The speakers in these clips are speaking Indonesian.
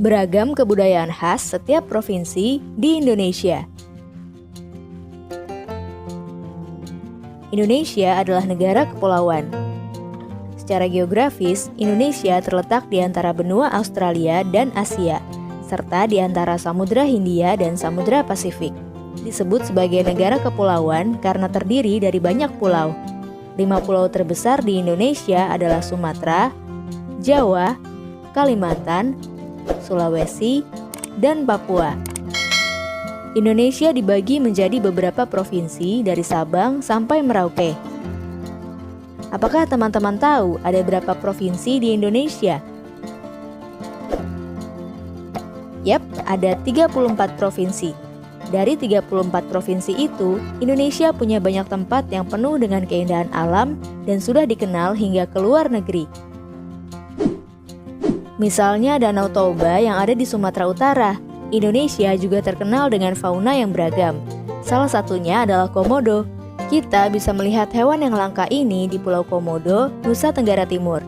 Beragam kebudayaan khas setiap provinsi di Indonesia. Indonesia adalah negara kepulauan. Secara geografis, Indonesia terletak di antara benua Australia dan Asia, serta di antara Samudra Hindia dan Samudra Pasifik. Disebut sebagai negara kepulauan karena terdiri dari banyak pulau. 5 pulau terbesar di Indonesia adalah Sumatera, Jawa, Kalimantan, Sulawesi, dan Papua. Indonesia dibagi menjadi beberapa provinsi dari Sabang sampai Merauke. Apakah teman-teman tahu ada berapa provinsi di Indonesia? Yap, ada 34 provinsi. Dari 34 provinsi itu, Indonesia punya banyak tempat yang penuh dengan keindahan alam dan sudah dikenal hingga ke luar negeri. Misalnya Danau Toba yang ada di Sumatera Utara. Indonesia juga terkenal dengan fauna yang beragam. Salah satunya adalah komodo. Kita bisa melihat hewan yang langka ini di Pulau Komodo, Nusa Tenggara Timur.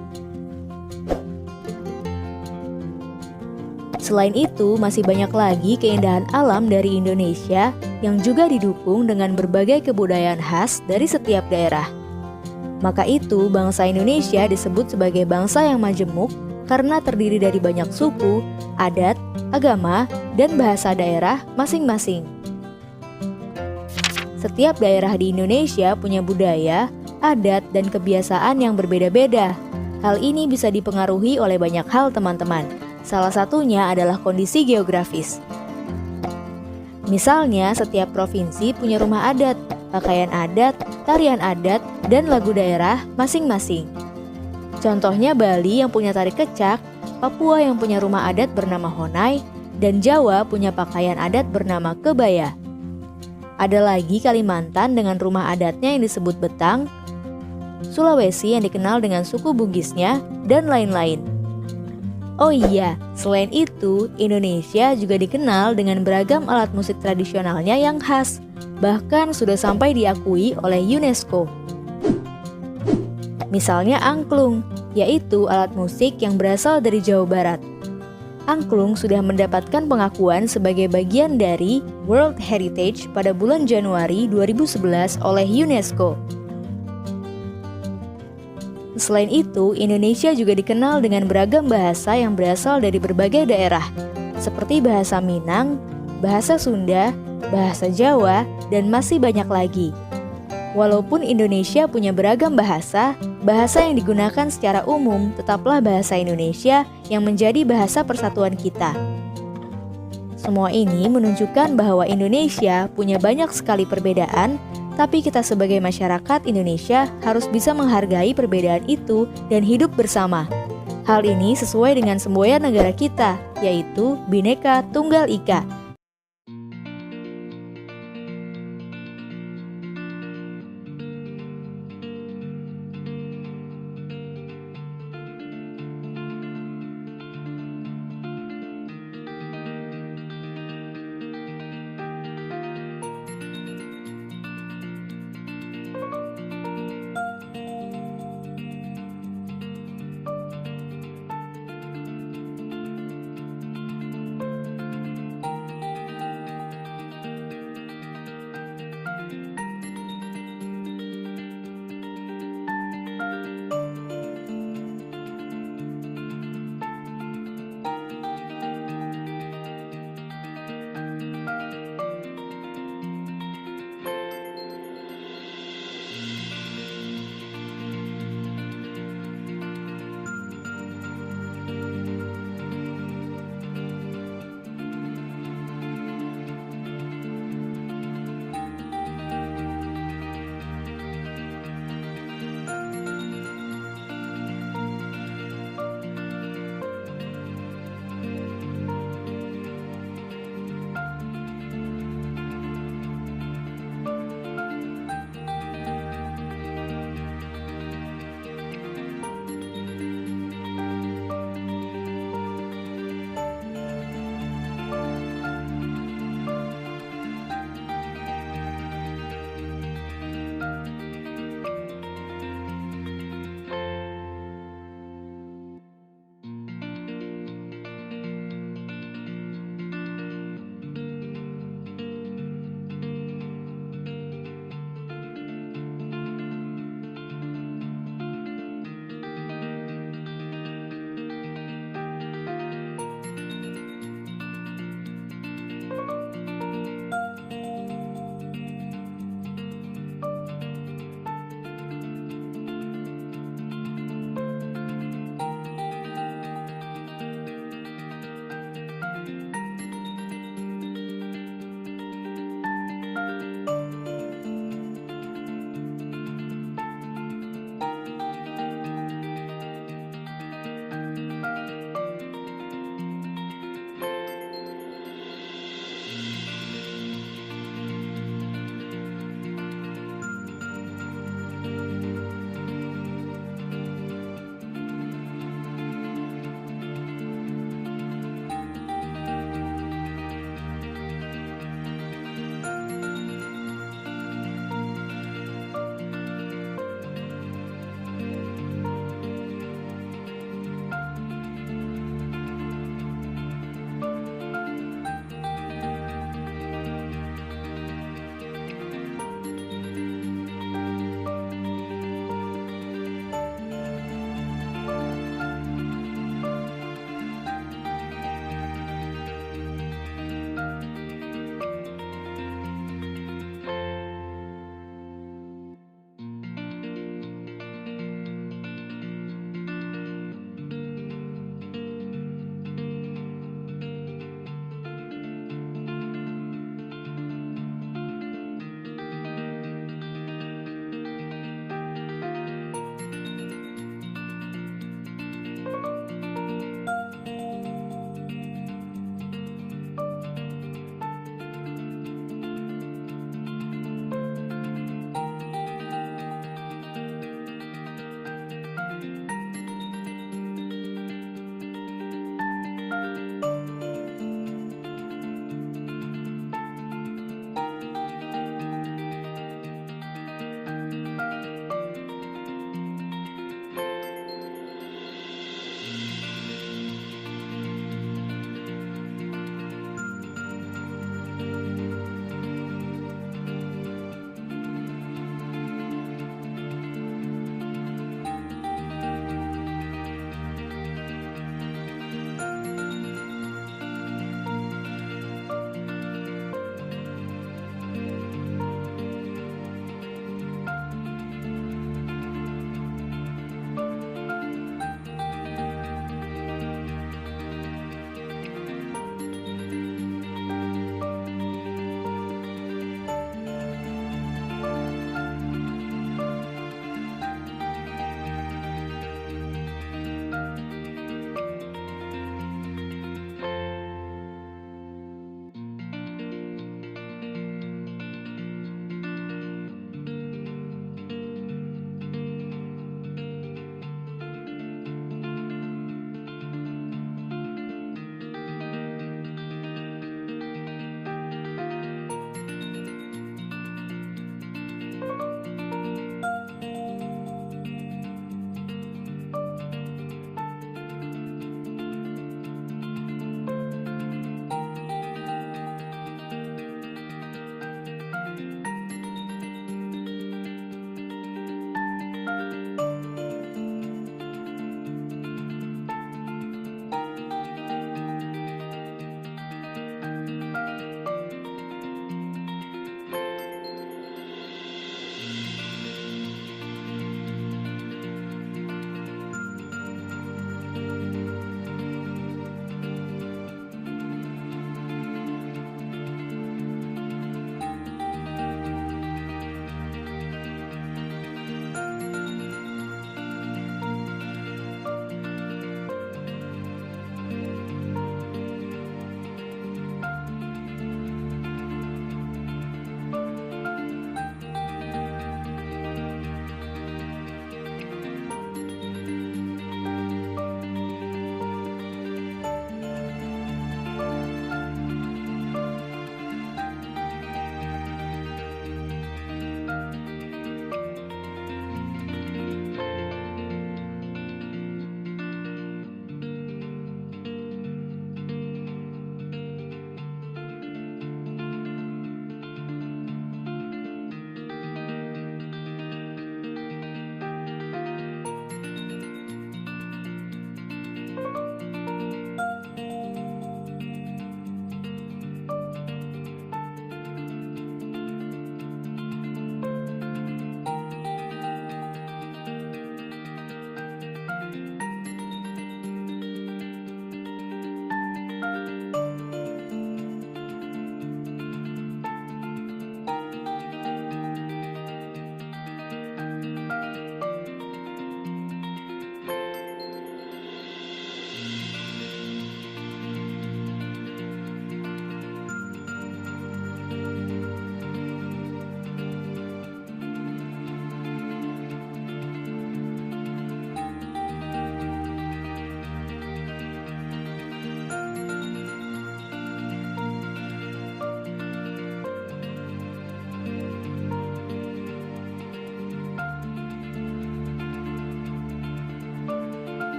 Selain itu, masih banyak lagi keindahan alam dari Indonesia yang juga didukung dengan berbagai kebudayaan khas dari setiap daerah. Maka itu, bangsa Indonesia disebut sebagai bangsa yang majemuk karena terdiri dari banyak suku, adat, agama, dan bahasa daerah masing-masing. Setiap daerah di Indonesia punya budaya, adat, dan kebiasaan yang berbeda-beda. Hal ini bisa dipengaruhi oleh banyak hal, teman-teman. Salah satunya adalah kondisi geografis. Misalnya, setiap provinsi punya rumah adat, pakaian adat, tarian adat, dan lagu daerah masing-masing. Contohnya Bali yang punya tari kecak, Papua yang punya rumah adat bernama Honai, dan Jawa punya pakaian adat bernama kebaya. Ada lagi Kalimantan dengan rumah adatnya yang disebut betang, Sulawesi yang dikenal dengan suku Bugisnya, dan lain-lain. Oh iya, selain itu, Indonesia juga dikenal dengan beragam alat musik tradisionalnya yang khas, bahkan sudah sampai diakui oleh UNESCO. Misalnya angklung, yaitu alat musik yang berasal dari Jawa Barat. Angklung sudah mendapatkan pengakuan sebagai bagian dari World Heritage pada bulan Januari 2011 oleh UNESCO. Selain itu, Indonesia juga dikenal dengan beragam bahasa yang berasal dari berbagai daerah, seperti bahasa Minang, bahasa Sunda, bahasa Jawa, dan masih banyak lagi. Walaupun Indonesia punya beragam bahasa, bahasa yang digunakan secara umum tetaplah bahasa Indonesia yang menjadi bahasa persatuan kita. Semua ini menunjukkan bahwa Indonesia punya banyak sekali perbedaan, tapi kita sebagai masyarakat Indonesia harus bisa menghargai perbedaan itu dan hidup bersama. Hal ini sesuai dengan semboyan negara kita, yaitu Bhinneka Tunggal Ika.